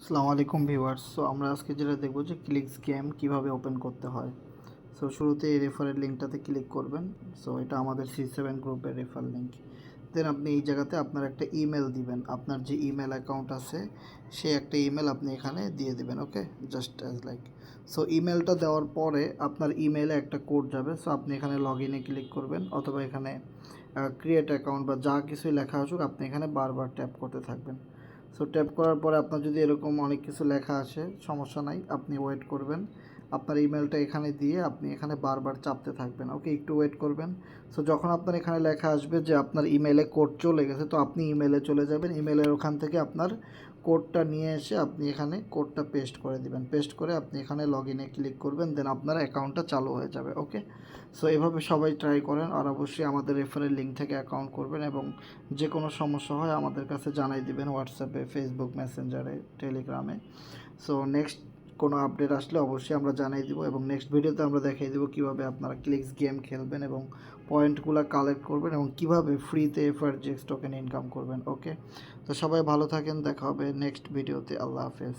আসসালামু আলাইকুম viewers. So আমরা আজকে যেটা দেখব যে ক্লিকস গেম কিভাবে ওপেন করতে হয়। সো শুরুতে এই রেফারের লিঙ্কটাতে ক্লিক করবেন। সো এটা আমাদের C7 গ্রুপের রেফার লিঙ্ক। দেন আপনি এই জায়গাতে আপনার একটা ইমেল দিবেন, আপনার যে ইমেল অ্যাকাউন্ট আছে সেই একটা ইমেল আপনি এখানে দিয়ে দিবেন। ওকে, জাস্ট অ্যাজ লাইক। সো ইমেলটা দেওয়ার পরে আপনার ইমেলে একটা কোড যাবে। সো আপনি এখানে লগ ইনে ক্লিক করবেন, অথবা এখানে ক্রিয়েট অ্যাকাউন্ট বা যা কিছুই লেখা আসুক আপনি এখানে বারবার ট্যাপ করতে থাকবেন। সো ট্যাপ করার পরে আপনার যদি এরকম অনেক কিছু লেখা আসে, সমস্যা নাই, আপনি ওয়েট করবেন। আপনার ইমেলটা এখানে দিয়ে আপনি এখানে বারবার চাপতে থাকবেন। ওকে, একটু ওয়েট করবেন। সো যখন আপনার এখানে লেখা আসবে যে আপনার ইমেলে কোড চলে গেছে, তো আপনি ইমেলে চলে যাবেন। ইমেলের ওখান থেকে আপনার কোডটা নিয়ে এসে আপনি এখানে কোডটা পেস্ট করে দিবেন। পেস্ট করে আপনি এখানে লগ ইনে ক্লিক করবেন, দেন আপনার অ্যাকাউন্টটা চালু হয়ে যাবে। ওকে, সো এভাবে সবাই ট্রাই করেন, আর অবশ্যই আমাদের রেফারেল লিঙ্ক থেকে অ্যাকাউন্ট করবেন, এবং যে কোনো সমস্যা হয় আমাদের কাছে জানাই দিবেন হোয়াটসঅ্যাপে, ফেসবুক মেসেঞ্জারে, টেলিগ্রামে। সো নেক্সট কোনো আপডেট আসলে অবশ্যই আমরা জানাই দিব, এবং নেক্সট ভিডিওতে আমরা দেখিয়ে দেবো কীভাবে আপনারা ক্লিকস গেম খেলবেন এবং পয়েন্টগুলো কালেক্ট করবেন এবং কীভাবে ফ্রিতে FRGX টোকেন ইনকাম করবেন। ওকে, তো সবাই ভালো থাকেন, দেখা হবে নেক্সট ভিডিওতে। আল্লাহ হাফেজ।